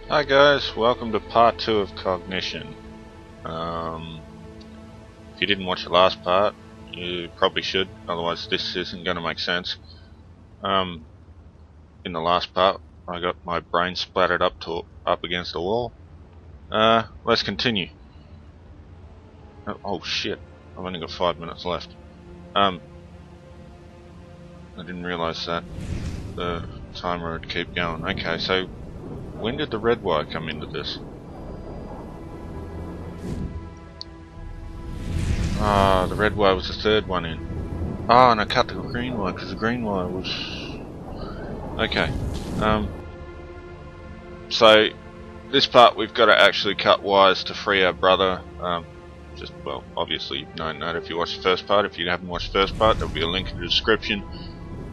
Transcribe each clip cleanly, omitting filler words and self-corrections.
Hi guys, welcome to part 2 of Cognition. If you didn't watch the last part, you probably should, otherwise this isn't going to make sense. In the last part, I got my brain splattered up against the wall. Let's continue. Oh shit, I've only got 5 minutes left. I didn't realise that the timer would keep going. Okay, so when did the red wire come into this? The red wire was the third one in. And I cut the green wire because the green wire was... Okay. So, this part we've got to actually cut wires to free our brother. Well, obviously you've known that if you watched the first part. If you haven't watched the first part, there'll be a link in the description.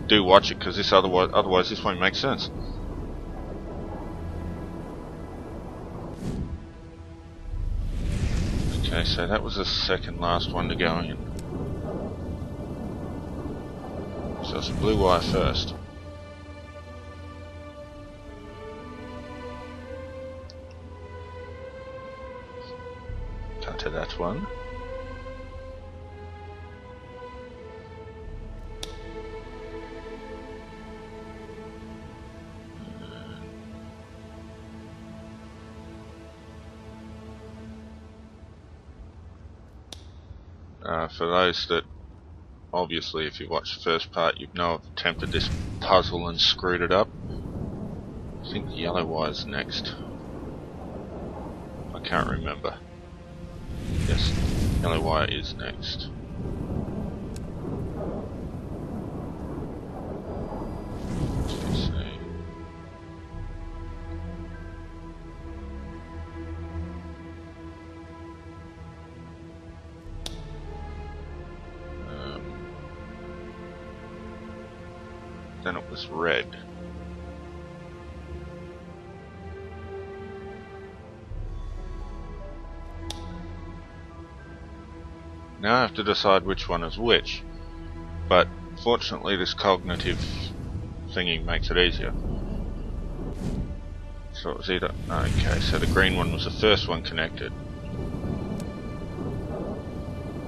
Do watch it because otherwise this won't make sense. Okay, so that was the second last one to go in. So it's a blue wire first. Cut to that one. For those that, obviously if you watched the first part, you know I've attempted this puzzle and screwed it up. I think the yellow wire's next. I can't remember. Yes, yellow wire is next. Let's see. Then it was red. Now I have to decide which one is which, but fortunately this cognitive thingy makes it easier. So it was either... Okay, so the green one was the first one connected.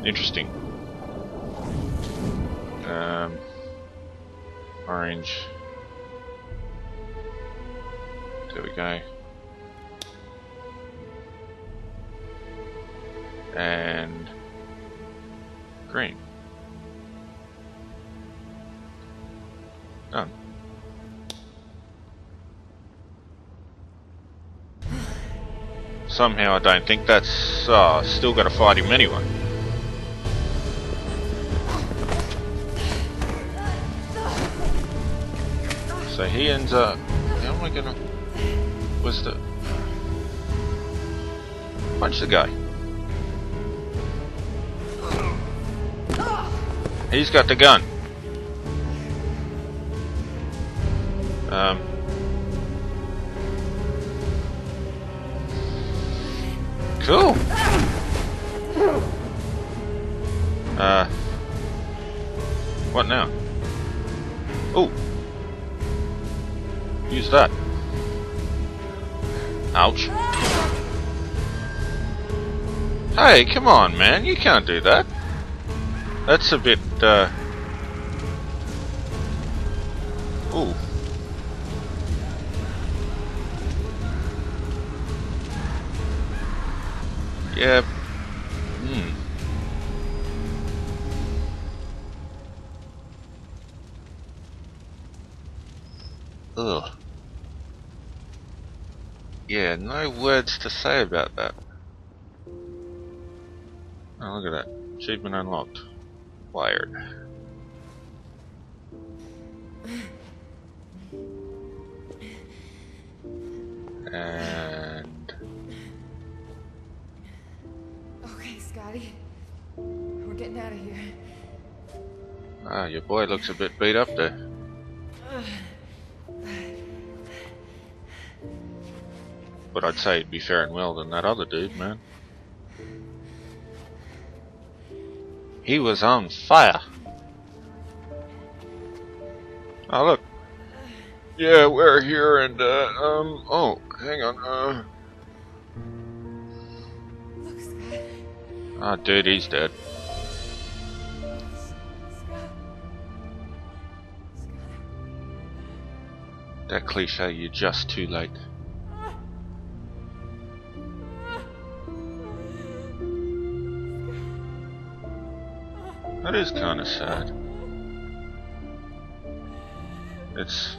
Interesting. Orange. There we go. And green. Done. Somehow I don't think that's... still gotta fight him anyway. So he ends up... How am I gonna... Where's the... Punch the guy. He's got the gun. Cool. What now? Oh. Use that. Ouch. Hey, come on, man. You can't do that. That's a bit, Ooh. Yeah. Ugh. Yeah, no words to say about that. Oh, look at that. Achievement unlocked. Wired. And... Okay, Scotty. We're getting out of here. Your boy looks a bit beat up there. But I'd say he'd be faring well than that other dude, man. He was on fire. Oh look, Yeah, we're here and, oh, hang on, Look, Scott. ah, dude, he's dead. Scott. That cliche, you're just too late. That is kind of sad. It's...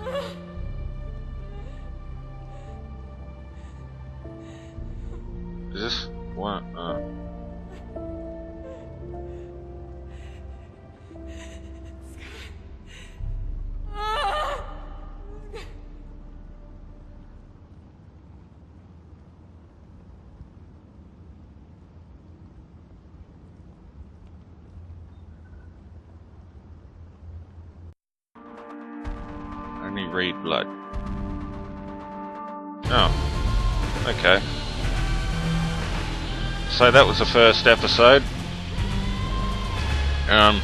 Is this... what? Only read blood. Oh. Okay. So that was the first episode. I'm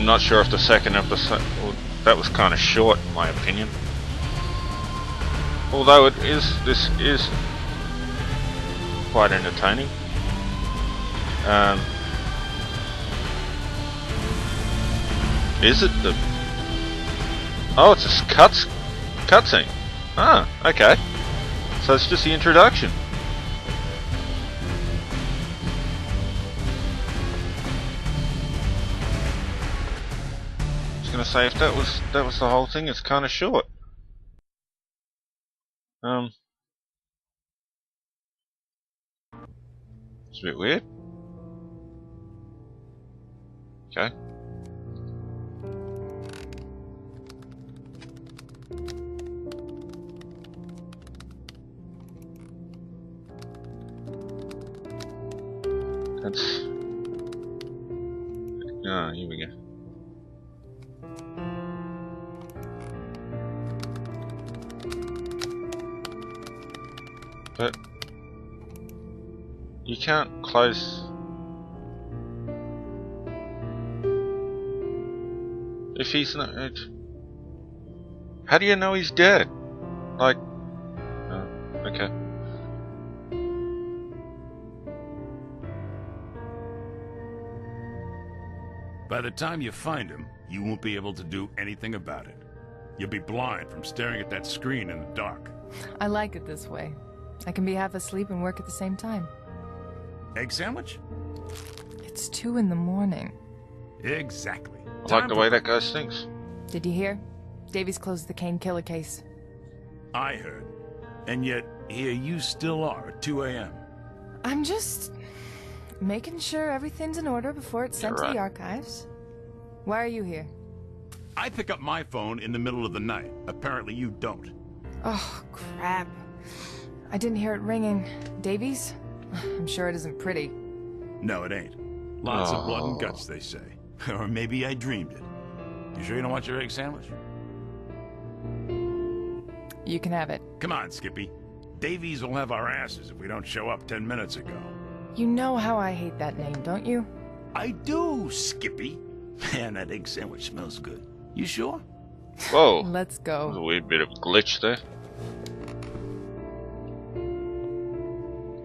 not sure if the second episode... Well, that was kind of short in my opinion. Although this is quite entertaining. Is it the... Oh, it's a cutscene. Ah, okay. So it's just the introduction. I was gonna say, if that was the whole thing, it's kind of short. It's a bit weird. Okay. That's... Ah, here we go. But... you can't close... If he's not... How do you know he's dead? Like... okay. By the time you find him, you won't be able to do anything about it. You'll be blind from staring at that screen in the dark. I like it this way. I can be half asleep and work at the same time. Egg sandwich? It's 2 in the morning. Exactly. I like the way that guy thinks. Did you hear? Davies closed the Kane killer case. I heard. And yet, here you still are at 2 a.m. I'm just... making sure everything's in order before it's sent to the archives. Why are you here? I pick up my phone in the middle of the night. Apparently you don't. Oh, crap. I didn't hear it ringing. Davies? I'm sure it isn't pretty. No, it ain't. Lots of blood and guts, they say. Or maybe I dreamed it. You sure you don't want your egg sandwich? You can have it. Come on, Skippy. Davies will have our asses if we don't show up 10 minutes ago. You know how I hate that name, don't you? I do, Skippy. Man, that egg sandwich smells good. You sure? Whoa. Let's go. There's a weird bit of glitch there.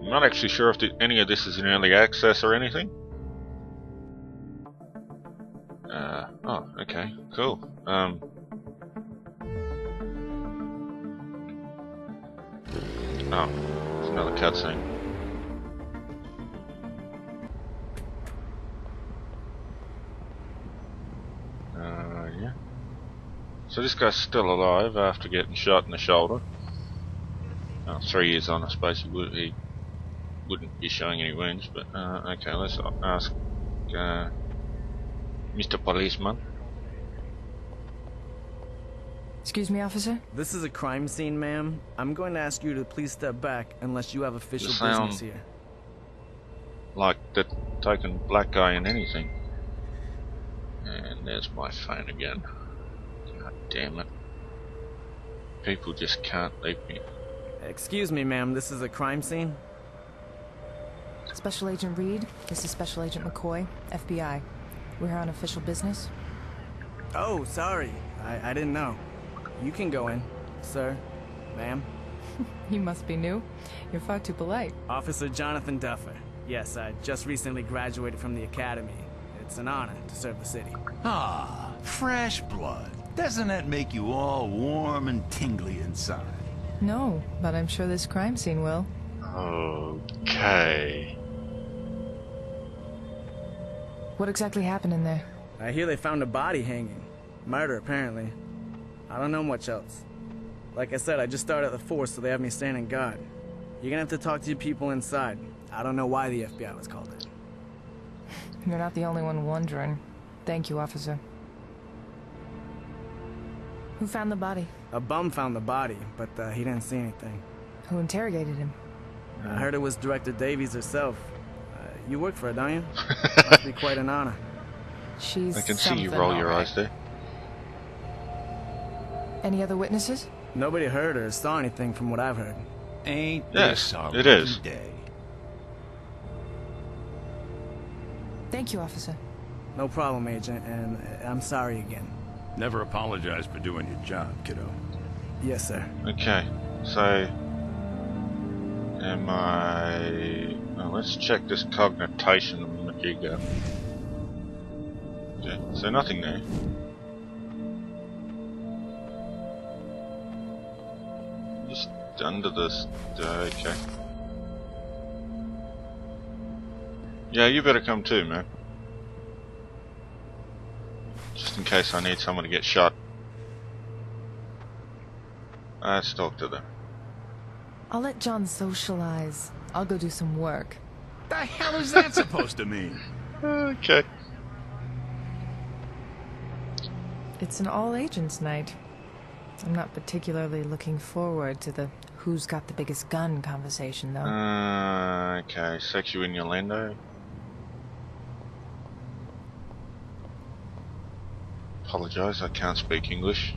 I'm not actually sure if any of this is in early access or anything. Oh, okay, cool. Oh, it's another cutscene. Yeah. So this guy's still alive after getting shot in the shoulder. 3 years on, I suppose he wouldn't be showing any wounds, but okay, let's ask Mr. Policeman. Excuse me, officer? This is a crime scene, ma'am. I'm going to ask you to please step back unless you have official business here. Like the token black guy in anything. And there's my phone again. God damn it. People just can't leave me. Excuse me, ma'am. This is a crime scene? Special Agent Reed, this is Special Agent McCoy, FBI. We're here on official business. Oh, sorry. I didn't know. You can go in, sir, ma'am. You must be new. You're far too polite. Officer Jonathan Duffer. Yes, I just recently graduated from the academy. It's an honor to serve the city. Ah, fresh blood. Doesn't that make you all warm and tingly inside? No, but I'm sure this crime scene will. Okay. What exactly happened in there? I hear they found a body hanging. Murder, apparently. I don't know much else. Like I said, I just started at the force, so they have me standing guard. You're gonna have to talk to your people inside. I don't know why the FBI was called in. You're not the only one wondering. Thank you, officer. Who found the body? A bum found the body, but he didn't see anything. Who interrogated him? I heard it was Director Davies herself. You work for her, don't you? Must be quite an honor. She's I can see you roll your eyes there. Any other witnesses? Nobody heard or saw anything from what I've heard. Ain't Yes, this a it is. lucky day? Thank you, officer. No problem, Agent, and I'm sorry again. Never apologize for doing your job, kiddo. Yes, sir. Okay, so am I? Oh, let's check this cognition Majigga. Okay, so nothing there. Just under this. Okay. Yeah, you better come too, man. Just in case I need someone to get shot. Let's talk to them. I'll let John socialize. I'll go do some work. The hell is that supposed to mean? Okay. It's an all-agents night. I'm not particularly looking forward to the who's got the biggest gun conversation, though. Okay, sex you in Yolando. Apologise, I can't speak English.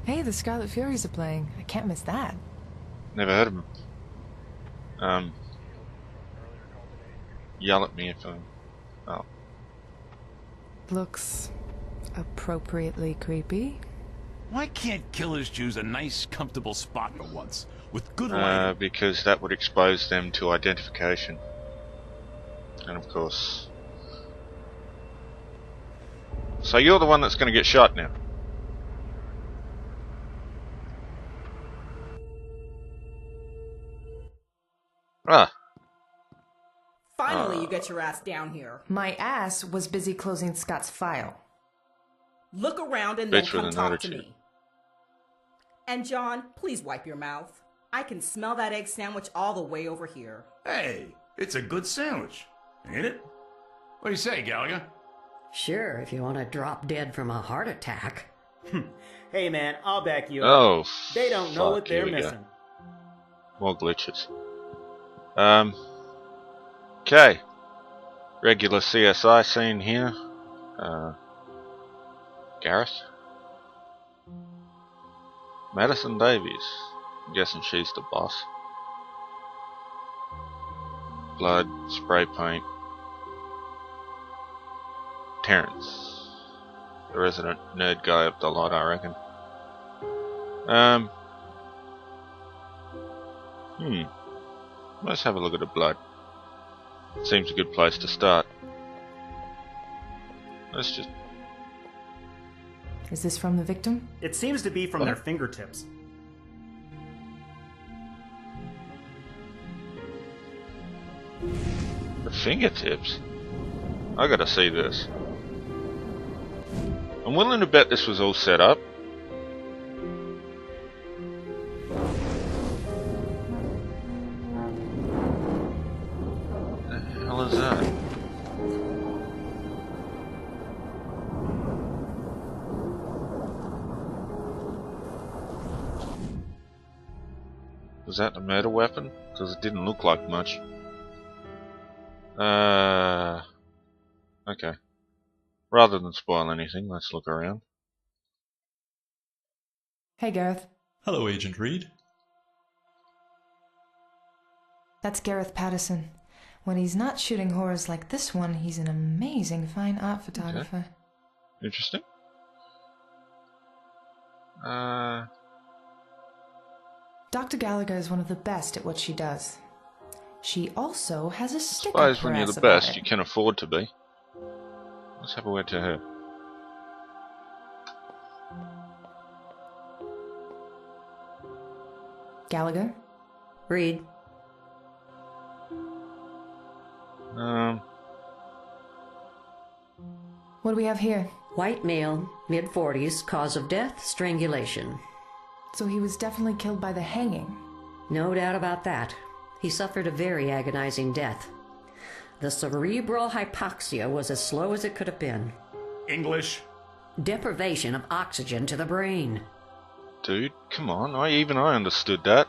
Hey, the Scarlet Furies are playing. I can't miss that. Never heard of them. Yell at me if I'm... Oh. Looks appropriately creepy. Why can't killers choose a nice, comfortable spot for once, with good lighting? Because that would expose them to identification. And of course... So you're the one that's going to get shot now. Ah. Finally, you get your ass down here. My ass was busy closing Scott's file. Look around and then Bitch with come an talk to attitude. me. And John, please wipe your mouth. I can smell that egg sandwich all the way over here. Hey, it's a good sandwich, ain't it? What do you say, Gallagher? Sure, if you want to drop dead from a heart attack. Hey man, I'll back you up. Oh, They don't know what fuck, they're here we go. missing. More glitches. Okay. Regular CSI scene here. Gareth. Madison Davies. I'm guessing she's the boss. Blood, spray paint. Terrence. The resident nerd guy of the lot, I reckon. Let's have a look at the blood. Seems a good place to start. Let's just... Is this from the victim? It seems to be from their fingertips. The fingertips? I gotta see this. I'm willing to bet this was all set up. What the hell is that? Was that the murder weapon? Because it didn't look like much. Okay. Rather than spoil anything, let's look around. Hey, Gareth. Hello, Agent Reed. That's Gareth Patterson. When he's not shooting horrors like this one, he's an amazing fine art photographer. Okay. Interesting. Dr. Gallagher is one of the best at what she does. She also has a I stick up suppose her when you're ass the about best, it. you can afford to be. Let's have a word to her. Gallagher? Read. What do we have here? White male, mid-40s, cause of death, strangulation. So he was definitely killed by the hanging. No doubt about that. He suffered a very agonizing death. The cerebral hypoxia was as slow as it could have been. English? Deprivation of oxygen to the brain. Dude, come on. Even I understood that.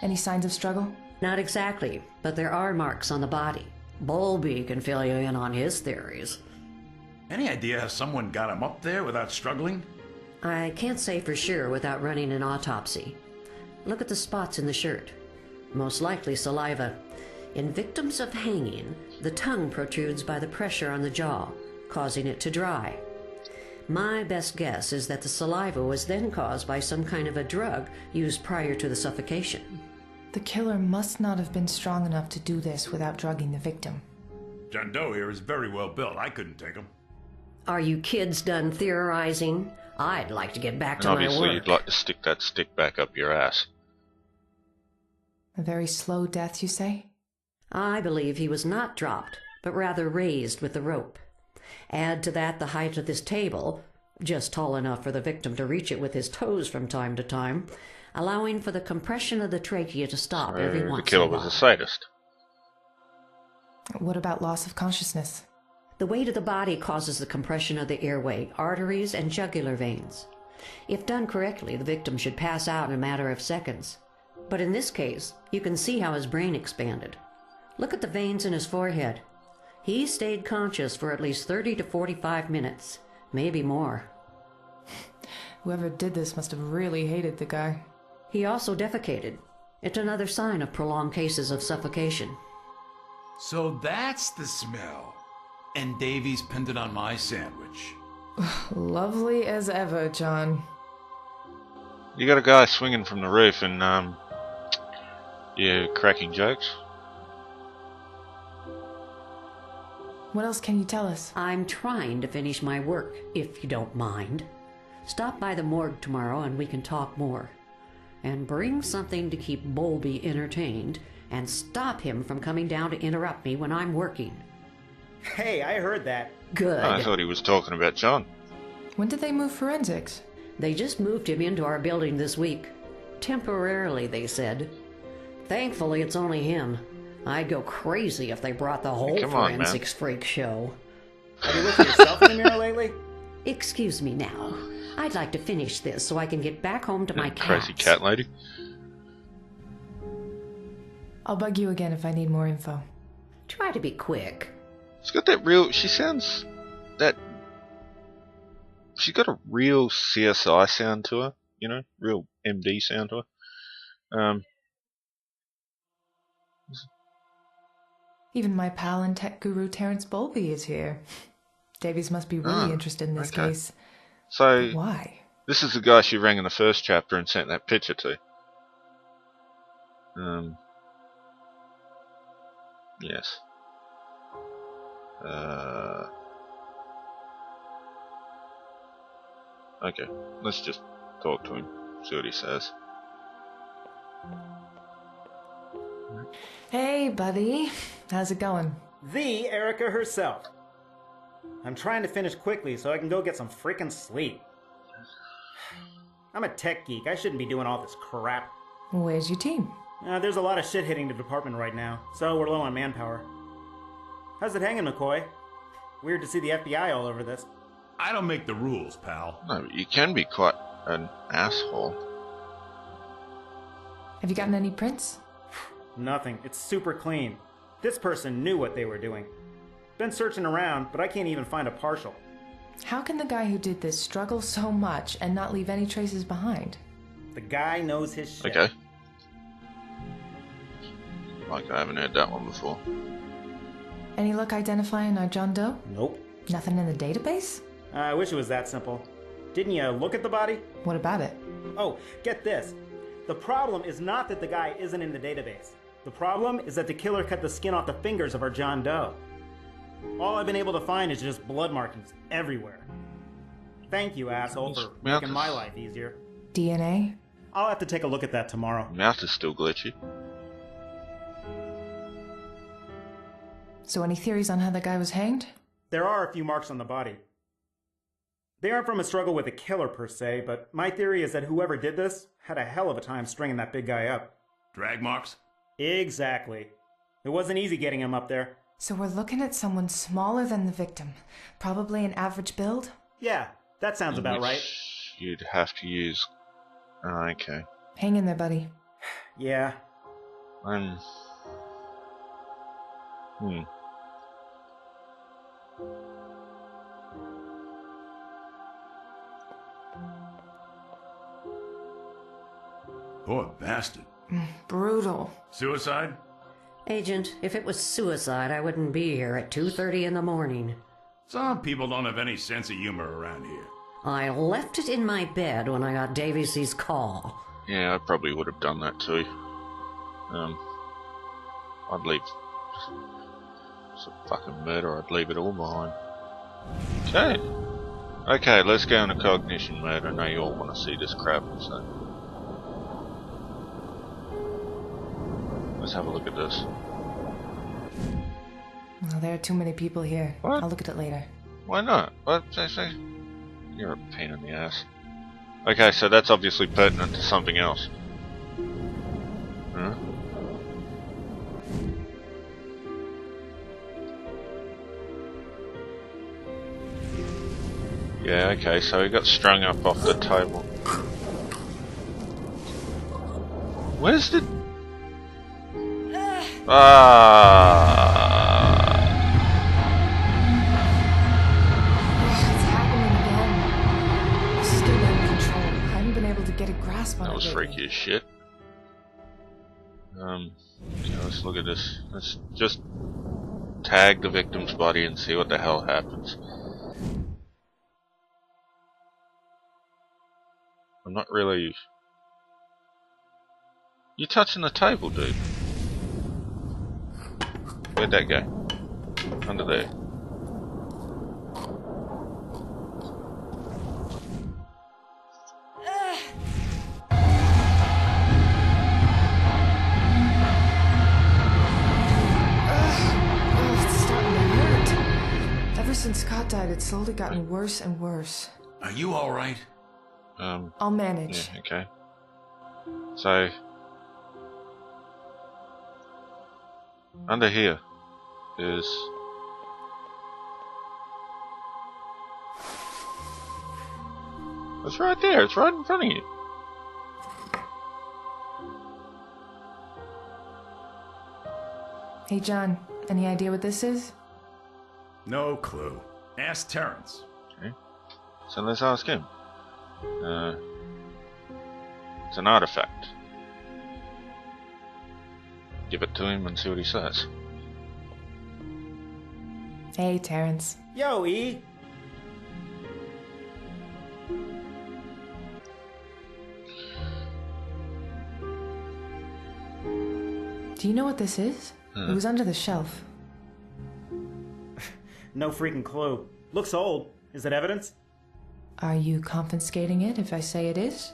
Any signs of struggle? Not exactly, but there are marks on the body. Bowlby can fill you in on his theories. Any idea how someone got him up there without struggling? I can't say for sure without running an autopsy. Look at the spots in the shirt. Most likely saliva. In victims of hanging, the tongue protrudes by the pressure on the jaw, causing it to dry. My best guess is that the saliva was then caused by some kind of a drug used prior to the suffocation. The killer must not have been strong enough to do this without drugging the victim. John Doe here is very well built. I couldn't take him. Are you kids done theorizing? I'd like to get back And to my obviously work. you'd like to stick that stick back up your ass. A very slow death, you say? I believe he was not dropped, but rather raised with the rope. Add to that the height of this table, just tall enough for the victim to reach it with his toes from time to time, allowing for the compression of the trachea to stop every The once in killer a was while. a sadist. What about loss of consciousness? The weight of the body causes the compression of the airway, arteries, and jugular veins. If done correctly, the victim should pass out in a matter of seconds. But in this case, you can see how his brain expanded. Look at the veins in his forehead. He stayed conscious for at least 30 to 45 minutes, maybe more. Whoever did this must have really hated the guy. He also defecated. It's another sign of prolonged cases of suffocation. So that's the smell. And Davies pinned it on my sandwich. Lovely as ever, John. You got a guy swinging from the roof and, yeah, cracking jokes. What else can you tell us? I'm trying to finish my work, if you don't mind. Stop by the morgue tomorrow and we can talk more. And bring something to keep Bowlby entertained and stop him from coming down to interrupt me when I'm working. Hey, I heard that. Good. I thought he was talking about John. When did they move forensics? They just moved him into our building this week. Temporarily, they said. Thankfully, it's only him. I'd go crazy if they brought the whole Come on, man. forensics freak show. Have you looked at yourself in the mirror lately? Excuse me now. I'd like to finish this so I can get back home to my cats. Crazy cat lady. I'll bug you again if I need more info. Try to be quick. She's got that real... She sounds... that... She's got a real CSI sound to her. You know? Real MD sound to her. Even my pal and tech guru Terrence Bowlby is here. Davies must be really interested in this okay. case. So, But why? this is the guy she rang in the first chapter and sent that picture to. Yes. Okay, let's just talk to him, see what he says. Hey, buddy. How's it going? The Erica herself. I'm trying to finish quickly so I can go get some freaking sleep. I'm a tech geek. I shouldn't be doing all this crap. Where's your team? There's a lot of shit hitting the department right now, so we're low on manpower. How's it hanging, McCoy? Weird to see the FBI all over this. I don't make the rules, pal. No, but you can be quite an asshole. Have you gotten any prints? Nothing. It's super clean. This person knew what they were doing. Been searching around, but I can't even find a partial. How can the guy who did this struggle so much and not leave any traces behind? The guy knows his shit. Okay. Like, I haven't heard that one before. Any luck identifying our John Doe? Nope. Nothing in the database? I wish it was that simple. Didn't you look at the body? What about it? Oh, get this. The problem is not that the guy isn't in the database. The problem is that the killer cut the skin off the fingers of our John Doe. All I've been able to find is just blood markings everywhere. Thank you, asshole, for making my life easier. DNA? I'll have to take a look at that tomorrow. Mouth is still glitchy. So any theories on how the guy was hanged? There are a few marks on the body. They aren't from a struggle with a killer per se, but my theory is that whoever did this had a hell of a time stringing that big guy up. Drag marks? Exactly. It wasn't easy getting him up there. So we're looking at someone smaller than the victim. Probably an average build? Yeah, that sounds about right. You'd have to use... okay. Hang in there, buddy. Yeah. Poor bastard. Brutal. Suicide? Agent, if it was suicide, I wouldn't be here at 2:30 in the morning. Some people don't have any sense of humor around here. I left it in my bed when I got Davies' call. Yeah, I probably would have done that too. I'd leave... It's a fucking murder, I'd leave it all behind. Okay. Okay, let's go into Cognition mode. I know you all want to see this crap, so... Let's have a look at this. Well, there are too many people here. What? I'll look at it later. Why not? What? You're a pain in the ass. Okay, so that's obviously pertinent to something else. Huh? Yeah, okay, so he got strung up off the table. Where's the... It's happening again. This is getting out of control. I haven't been able to get a grasp on it. That was lately. freaky as shit. Okay, let's look at this. Let's just tag the victim's body and see what the hell happens. I'm not really... You're touching the table, dude. Where'd that go? Under there. It's starting to hurt. Ever since Scott died, it's slowly gotten worse and worse. Are you alright? I'll manage. Yeah, okay. So... Under here is... It's right there, it's right in front of you. Hey, John, any idea what this is? No clue. Ask Terrence. Okay. So let's ask him. It's an artifact. Give it to him and see what he says. Hey, Terrence. Yo, E! Do you know what this is? It was under the shelf. No freaking clue. Looks old. Is it evidence? Are you confiscating it if I say it is?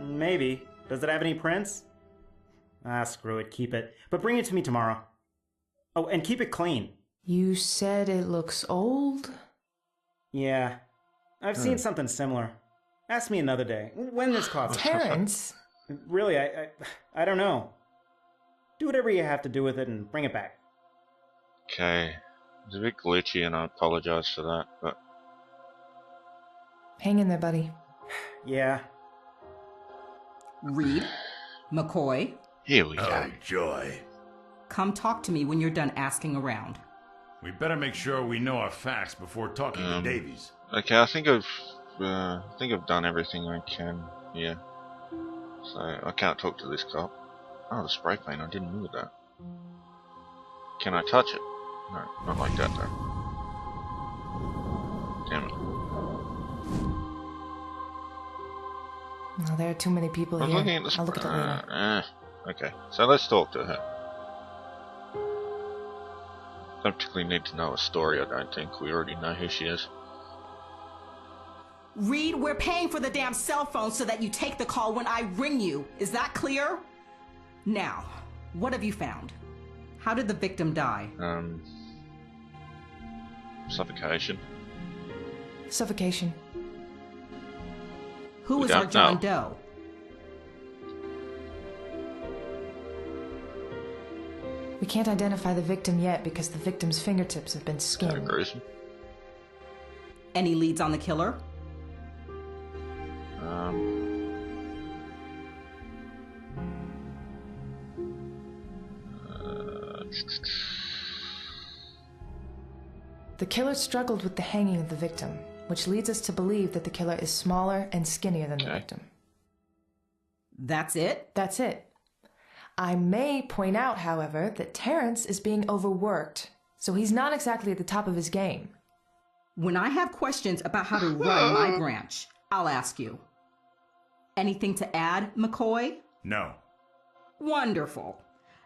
Maybe. Does it have any prints? Ah, screw it. Keep it. But bring it to me tomorrow. Oh, and keep it clean. You said it looks old? Yeah. I've seen something similar. Ask me another day. When this coffee. Terrence? Really, I don't know. Do whatever you have to do with it and bring it back. Okay. It's a bit glitchy and I apologize for that, but... Hang in there, buddy. Yeah. Reed? McCoy? Here we Oh, go. joy. Come talk to me when you're done asking around. We better make sure we know our facts before talking to Davies. Okay, I think I've done everything I can here. So I can't talk to this cop. Oh, the spray paint! I didn't know that. Can I touch it? No, not like that though. Damn it. Well, there are too many people I was here. looking at this. I'll look at it later. Okay, so let's talk to her. Don't particularly need to know a story, I don't think. We already know who she is. Reed, we're paying for the damn cell phone so that you take the call when I ring you. Is that clear? Now, what have you found? How did the victim die? Suffocation. Suffocation. Who We is our don't John know. Doe? We can't identify the victim yet because the victim's fingertips have been Kinda skinned. gruesome. Any leads on the killer? The killer struggled with the hanging of the victim, which leads us to believe that the killer is smaller and skinnier than the Okay. victim. That's it? That's it. I may point out, however, that Terrence is being overworked, so he's not exactly at the top of his game. When I have questions about how to run my branch, I'll ask you. Anything to add, McCoy? No. Wonderful.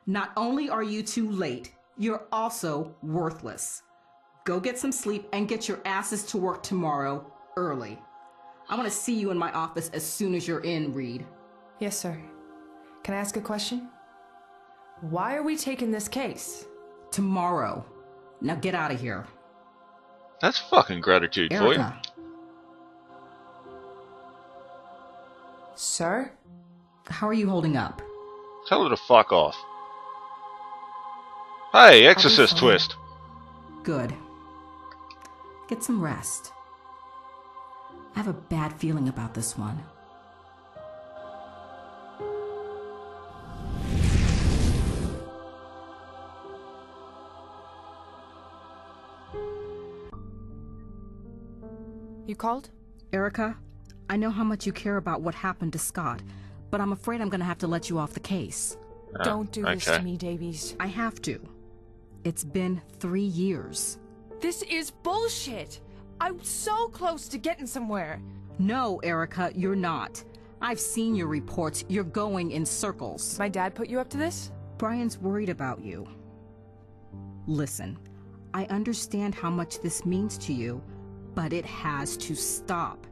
Not only are you too late, you're also worthless. Go get some sleep and get your asses to work tomorrow early. I want to see you in my office as soon as you're in, Reed. Yes, sir. Can I ask a question? Why are we taking this case? Tomorrow. Now get out of here. That's fucking gratitude for you. Erica. Sir? How are you holding up? Tell her to fuck off. Hey, Exorcist fine. twist. Good. Get some rest. I have a bad feeling about this one. You called? Erica, I know how much you care about what happened to Scott, but I'm afraid I'm gonna have to let you off the case. Don't do this okay. to me, Davies. I have to. It's been 3 years. This is bullshit! I'm so close to getting somewhere. No, Erica, you're not. I've seen your reports. You're going in circles. My dad put you up to this? Brian's worried about you. Listen, I understand how much this means to you, but it has to stop.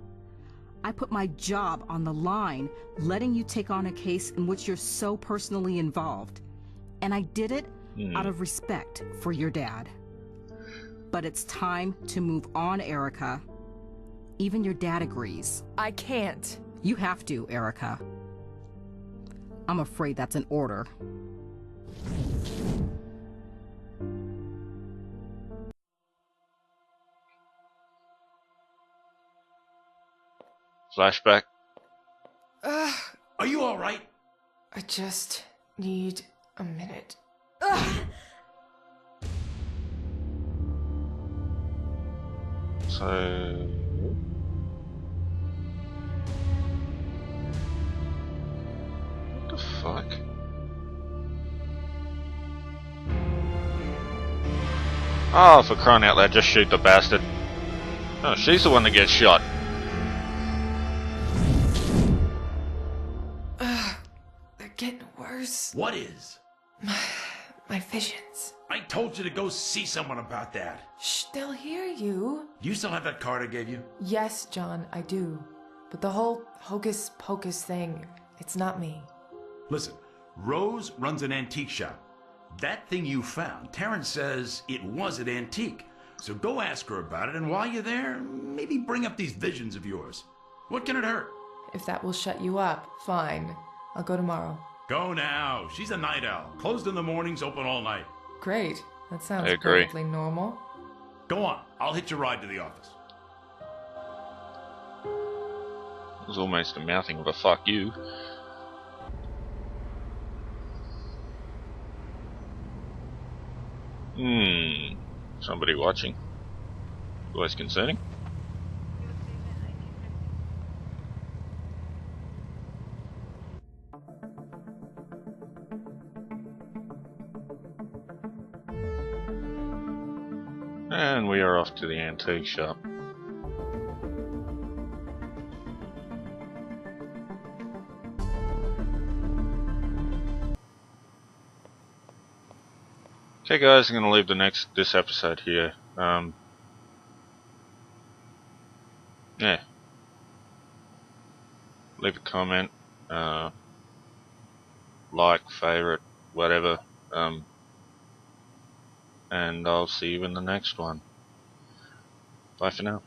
I put my job on the line, letting you take on a case in which you're so personally involved. And I did it out of respect for your dad. But it's time to move on, Erica. Even your dad agrees. I can't. You have to, Erica. I'm afraid that's an order. Flashback. Are you all right? I just need a minute. So... What the fuck? Oh, for crying out loud, just shoot the bastard. Oh, she's the one that gets shot. They're getting worse. What is? My visions. I told you to go see someone about that. Shh, they'll hear you. You still have that card I gave you? Yes, John, I do. But the whole hocus pocus thing, it's not me. Listen, Rose runs an antique shop. That thing you found, Terrence says it was an antique. So go ask her about it, and while you're there, maybe bring up these visions of yours. What can it hurt? If that will shut you up, fine. I'll go tomorrow. Go now. She's a night owl. Closed in the mornings, open all night. Great. That sounds I agree. perfectly normal. Go on. I'll hitch a ride to the office. It was almost a mouthing of a fuck you. Somebody watching. Always concerning. And we are off to the antique shop. Okay guys, I'm going to leave this episode here. Yeah. Leave a comment, like, favorite, whatever. And I'll see you in the next one. Bye for now.